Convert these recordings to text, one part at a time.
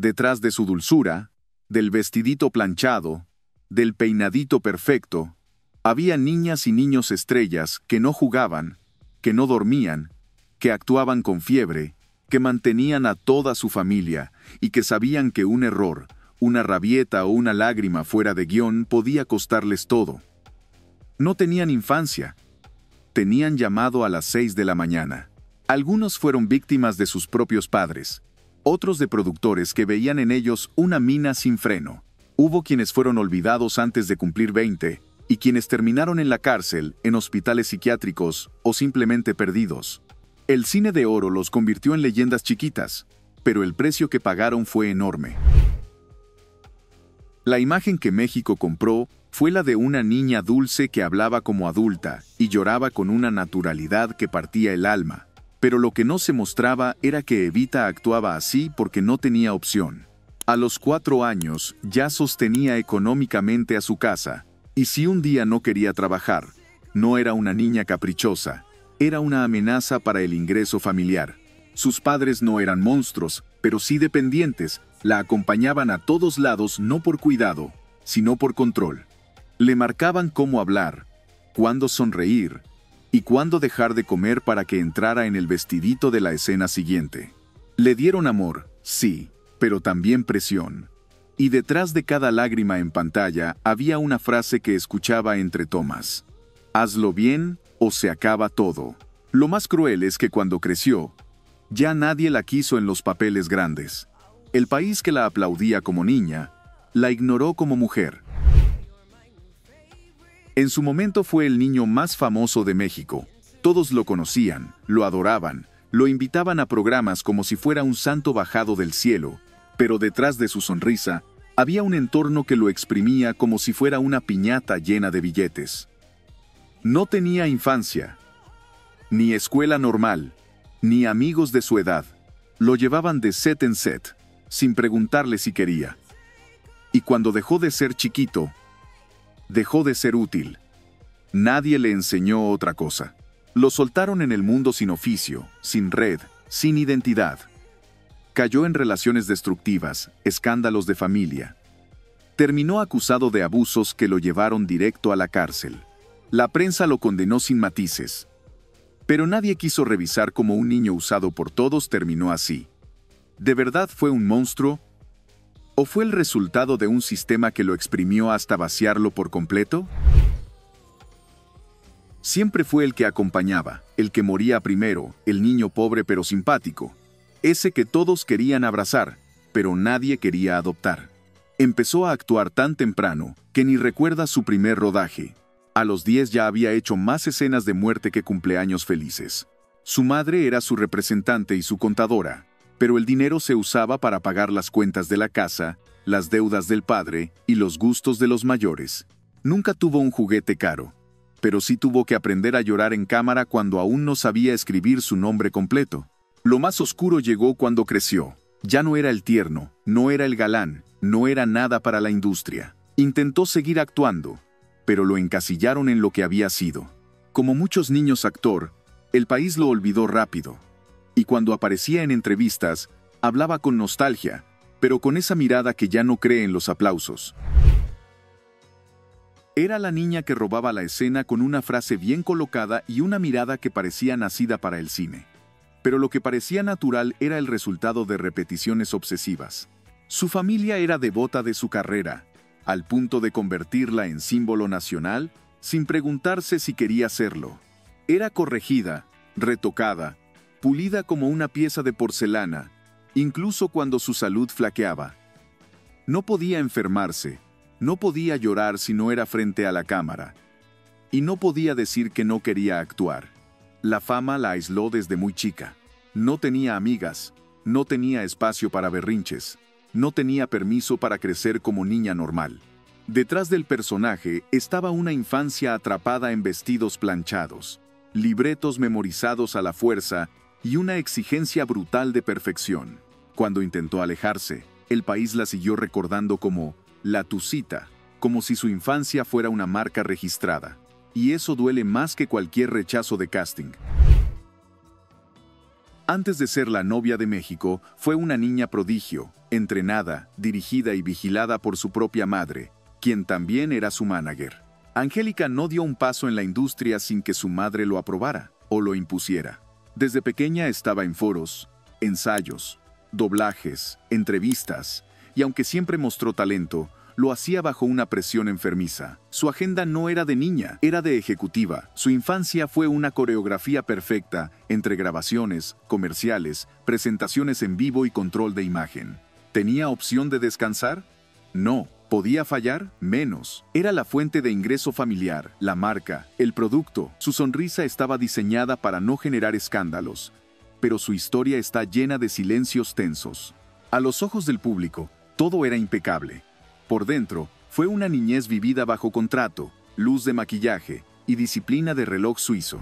Detrás de su dulzura, del vestidito planchado, del peinadito perfecto, había niñas y niños estrellas que no jugaban, que no dormían, que actuaban con fiebre, que mantenían a toda su familia y que sabían que un error, una rabieta o una lágrima fuera de guión podía costarles todo. No tenían infancia. Tenían llamado a las 6 de la mañana. Algunos fueron víctimas de sus propios padres, otros de productores que veían en ellos una mina sin freno. Hubo quienes fueron olvidados antes de cumplir 20 y quienes terminaron en la cárcel, en hospitales psiquiátricos o simplemente perdidos. El cine de oro los convirtió en leyendas chiquitas, pero el precio que pagaron fue enorme. La imagen que México compró fue la de una niña dulce que hablaba como adulta y lloraba con una naturalidad que partía el alma. Pero lo que no se mostraba era que Evita actuaba así porque no tenía opción. A los 4 años ya sostenía económicamente a su casa, y si un día no quería trabajar, no era una niña caprichosa, era una amenaza para el ingreso familiar. Sus padres no eran monstruos, pero sí dependientes, la acompañaban a todos lados no por cuidado, sino por control. Le marcaban cómo hablar, cuándo sonreír y cuándo dejar de comer para que entrara en el vestidito de la escena siguiente. Le dieron amor, sí, pero también presión. Y detrás de cada lágrima en pantalla había una frase que escuchaba entre tomas: hazlo bien o se acaba todo. Lo más cruel es que cuando creció, ya nadie la quiso en los papeles grandes. El país que la aplaudía como niña, la ignoró como mujer. En su momento fue el niño más famoso de México. Todos lo conocían, lo adoraban, lo invitaban a programas como si fuera un santo bajado del cielo, pero detrás de su sonrisa había un entorno que lo exprimía como si fuera una piñata llena de billetes. No tenía infancia, ni escuela normal, ni amigos de su edad. Lo llevaban de set en set, sin preguntarle si quería. Y cuando dejó de ser chiquito, dejó de ser útil. Nadie le enseñó otra cosa. Lo soltaron en el mundo sin oficio, sin red, sin identidad. Cayó en relaciones destructivas, escándalos de familia. Terminó acusado de abusos que lo llevaron directo a la cárcel. La prensa lo condenó sin matices. Pero nadie quiso revisar cómo un niño usado por todos terminó así. ¿De verdad fue un monstruo? ¿O fue el resultado de un sistema que lo exprimió hasta vaciarlo por completo? Siempre fue el que acompañaba, el que moría primero, el niño pobre pero simpático. Ese que todos querían abrazar, pero nadie quería adoptar. Empezó a actuar tan temprano que ni recuerda su primer rodaje. A los 10 ya había hecho más escenas de muerte que cumpleaños felices. Su madre era su representante y su contadora, pero el dinero se usaba para pagar las cuentas de la casa, las deudas del padre y los gustos de los mayores. Nunca tuvo un juguete caro, pero sí tuvo que aprender a llorar en cámara cuando aún no sabía escribir su nombre completo. Lo más oscuro llegó cuando creció. Ya no era el tierno, no era el galán, no era nada para la industria. Intentó seguir actuando, pero lo encasillaron en lo que había sido. Como muchos niños actor, el país lo olvidó rápido. Y cuando aparecía en entrevistas, hablaba con nostalgia, pero con esa mirada que ya no cree en los aplausos. Era la niña que robaba la escena con una frase bien colocada y una mirada que parecía nacida para el cine. Pero lo que parecía natural era el resultado de repeticiones obsesivas. Su familia era devota de su carrera, al punto de convertirla en símbolo nacional sin preguntarse si quería serlo. Era corregida, retocada, pulida como una pieza de porcelana, incluso cuando su salud flaqueaba. No podía enfermarse, no podía llorar si no era frente a la cámara, y no podía decir que no quería actuar. La fama la aisló desde muy chica. No tenía amigas, no tenía espacio para berrinches, no tenía permiso para crecer como niña normal. Detrás del personaje estaba una infancia atrapada en vestidos planchados, libretos memorizados a la fuerza y una exigencia brutal de perfección. Cuando intentó alejarse, el país la siguió recordando como la Tucita, como si su infancia fuera una marca registrada. Y eso duele más que cualquier rechazo de casting. Antes de ser la novia de México, fue una niña prodigio, entrenada, dirigida y vigilada por su propia madre, quien también era su manager. Angélica no dio un paso en la industria sin que su madre lo aprobara o lo impusiera. Desde pequeña estaba en foros, ensayos, doblajes, entrevistas, y aunque siempre mostró talento, lo hacía bajo una presión enfermiza. Su agenda no era de niña, era de ejecutiva. Su infancia fue una coreografía perfecta entre grabaciones, comerciales, presentaciones en vivo y control de imagen. ¿Tenía opción de descansar? No. ¿Podía fallar? Menos. Era la fuente de ingreso familiar, la marca, el producto. Su sonrisa estaba diseñada para no generar escándalos, pero su historia está llena de silencios tensos. A los ojos del público, todo era impecable. Por dentro, fue una niñez vivida bajo contrato, luz de maquillaje y disciplina de reloj suizo.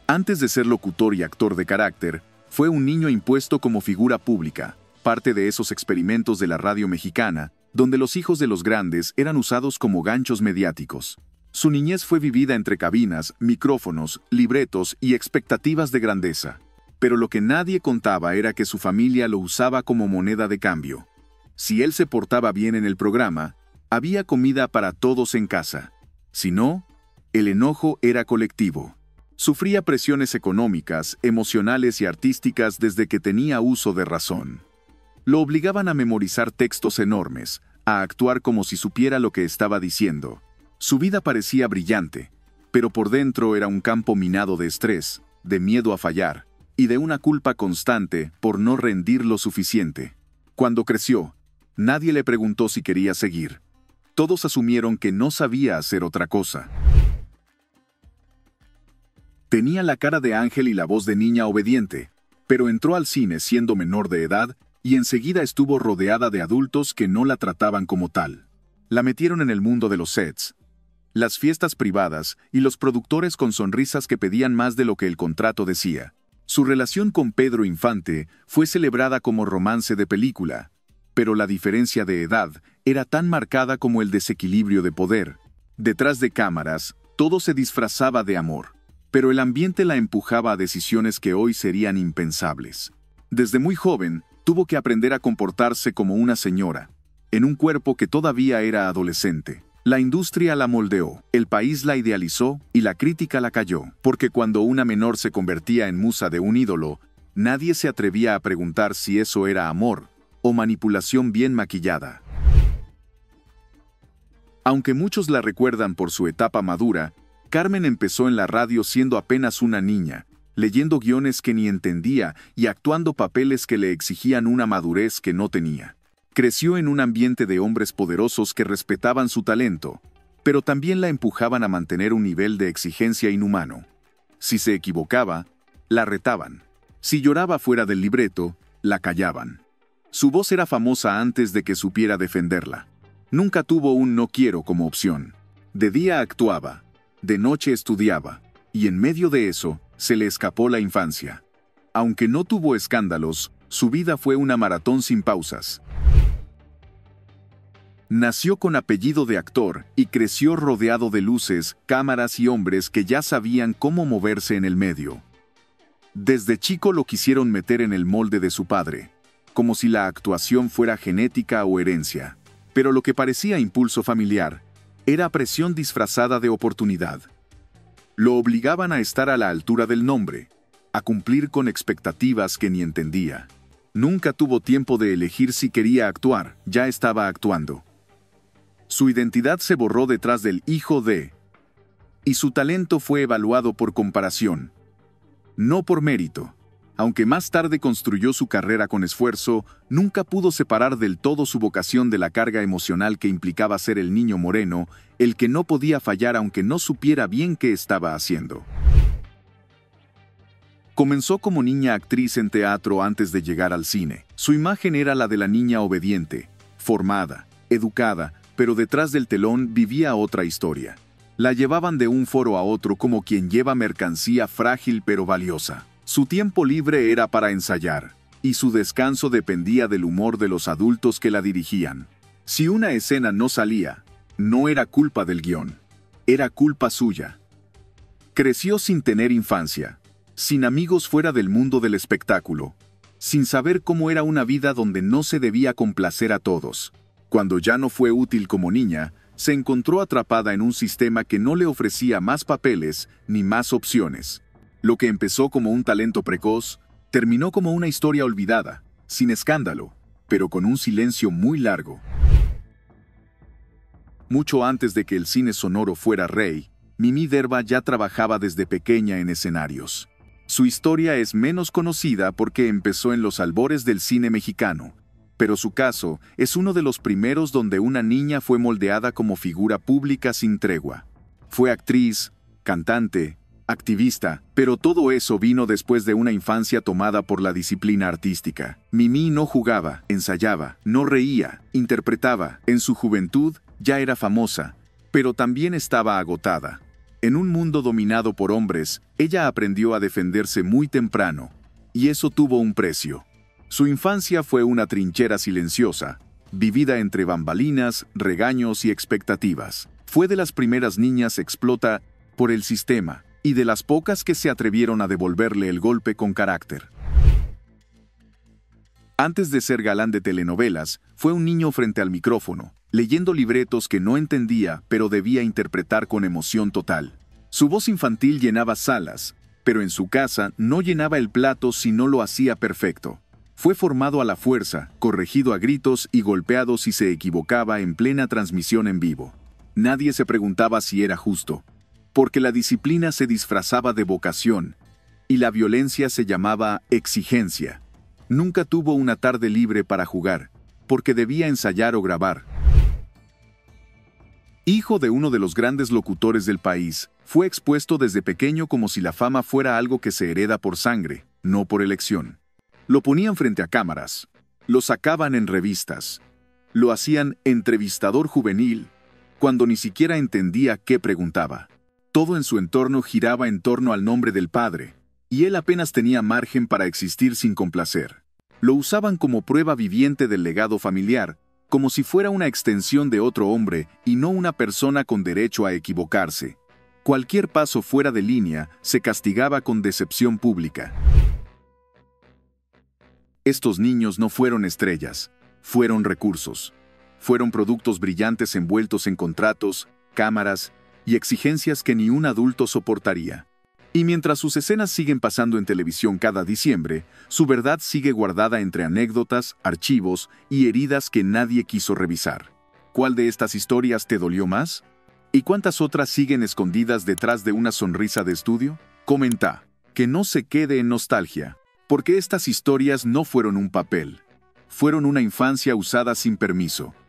Antes de ser locutor y actor de carácter, fue un niño impuesto como figura pública, parte de esos experimentos de la radio mexicana, donde los hijos de los grandes eran usados como ganchos mediáticos. Su niñez fue vivida entre cabinas, micrófonos, libretos y expectativas de grandeza. Pero lo que nadie contaba era que su familia lo usaba como moneda de cambio. Si él se portaba bien en el programa, había comida para todos en casa. Si no, el enojo era colectivo. Sufría presiones económicas, emocionales y artísticas desde que tenía uso de razón. Lo obligaban a memorizar textos enormes, a actuar como si supiera lo que estaba diciendo. Su vida parecía brillante, pero por dentro era un campo minado de estrés, de miedo a fallar, y de una culpa constante por no rendir lo suficiente. Cuando creció, nadie le preguntó si quería seguir. Todos asumieron que no sabía hacer otra cosa. Tenía la cara de ángel y la voz de niña obediente, pero entró al cine siendo menor de edad y enseguida estuvo rodeada de adultos que no la trataban como tal. La metieron en el mundo de los sets, las fiestas privadas y los productores con sonrisas que pedían más de lo que el contrato decía. Su relación con Pedro Infante fue celebrada como romance de película, pero la diferencia de edad era tan marcada como el desequilibrio de poder. Detrás de cámaras, todo se disfrazaba de amor, pero el ambiente la empujaba a decisiones que hoy serían impensables. Desde muy joven, tuvo que aprender a comportarse como una señora, en un cuerpo que todavía era adolescente. La industria la moldeó, el país la idealizó y la crítica la calló, porque cuando una menor se convertía en musa de un ídolo, nadie se atrevía a preguntar si eso era amor o manipulación bien maquillada. Aunque muchos la recuerdan por su etapa madura, Carmen empezó en la radio siendo apenas una niña, leyendo guiones que ni entendía y actuando papeles que le exigían una madurez que no tenía. Creció en un ambiente de hombres poderosos que respetaban su talento, pero también la empujaban a mantener un nivel de exigencia inhumano. Si se equivocaba, la retaban. Si lloraba fuera del libreto, la callaban. Su voz era famosa antes de que supiera defenderla. Nunca tuvo un no quiero como opción. De día actuaba, de noche estudiaba, y en medio de eso, se le escapó la infancia. Aunque no tuvo escándalos, su vida fue una maratón sin pausas. Nació con apellido de actor y creció rodeado de luces, cámaras y hombres que ya sabían cómo moverse en el medio. Desde chico lo quisieron meter en el molde de su padre, como si la actuación fuera genética o herencia. Pero lo que parecía impulso familiar, era presión disfrazada de oportunidad. Lo obligaban a estar a la altura del nombre, a cumplir con expectativas que ni entendía. Nunca tuvo tiempo de elegir si quería actuar, ya estaba actuando. Su identidad se borró detrás del hijo de, y su talento fue evaluado por comparación, no por mérito. Aunque más tarde construyó su carrera con esfuerzo, nunca pudo separar del todo su vocación de la carga emocional que implicaba ser el niño moreno, el que no podía fallar aunque no supiera bien qué estaba haciendo. Comenzó como niña actriz en teatro antes de llegar al cine. Su imagen era la de la niña obediente, formada, educada, pero detrás del telón vivía otra historia. La llevaban de un foro a otro como quien lleva mercancía frágil pero valiosa. Su tiempo libre era para ensayar, y su descanso dependía del humor de los adultos que la dirigían. Si una escena no salía, no era culpa del guión, era culpa suya. Creció sin tener infancia, sin amigos fuera del mundo del espectáculo, sin saber cómo era una vida donde no se debía complacer a todos. Cuando ya no fue útil como niña, se encontró atrapada en un sistema que no le ofrecía más papeles ni más opciones. Lo que empezó como un talento precoz, terminó como una historia olvidada, sin escándalo, pero con un silencio muy largo. Mucho antes de que el cine sonoro fuera rey, Mimi Derba ya trabajaba desde pequeña en escenarios. Su historia es menos conocida porque empezó en los albores del cine mexicano, pero su caso es uno de los primeros donde una niña fue moldeada como figura pública sin tregua. Fue actriz, cantante, activista, pero todo eso vino después de una infancia tomada por la disciplina artística. Mimi no jugaba, ensayaba, no reía, interpretaba. En su juventud ya era famosa, pero también estaba agotada. En un mundo dominado por hombres, ella aprendió a defenderse muy temprano, y eso tuvo un precio. Su infancia fue una trinchera silenciosa, vivida entre bambalinas, regaños y expectativas. Fue de las primeras niñas explota por el sistema, y de las pocas que se atrevieron a devolverle el golpe con carácter. Antes de ser galán de telenovelas, fue un niño frente al micrófono, leyendo libretos que no entendía, pero debía interpretar con emoción total. Su voz infantil llenaba salas, pero en su casa no llenaba el plato si no lo hacía perfecto. Fue formado a la fuerza, corregido a gritos y golpeado si se equivocaba en plena transmisión en vivo. Nadie se preguntaba si era justo, porque la disciplina se disfrazaba de vocación, y la violencia se llamaba exigencia. Nunca tuvo una tarde libre para jugar, porque debía ensayar o grabar. Hijo de uno de los grandes locutores del país, fue expuesto desde pequeño como si la fama fuera algo que se hereda por sangre, no por elección. Lo ponían frente a cámaras, lo sacaban en revistas, lo hacían entrevistador juvenil, cuando ni siquiera entendía qué preguntaba. Todo en su entorno giraba en torno al nombre del padre, y él apenas tenía margen para existir sin complacer. Lo usaban como prueba viviente del legado familiar, como si fuera una extensión de otro hombre y no una persona con derecho a equivocarse. Cualquier paso fuera de línea se castigaba con decepción pública. Estos niños no fueron estrellas, fueron recursos. Fueron productos brillantes envueltos en contratos, cámaras y exigencias que ni un adulto soportaría. Y mientras sus escenas siguen pasando en televisión cada diciembre, su verdad sigue guardada entre anécdotas, archivos y heridas que nadie quiso revisar. ¿Cuál de estas historias te dolió más? ¿Y cuántas otras siguen escondidas detrás de una sonrisa de estudio? Comenta, que no se quede en nostalgia, porque estas historias no fueron un papel. Fueron una infancia usada sin permiso.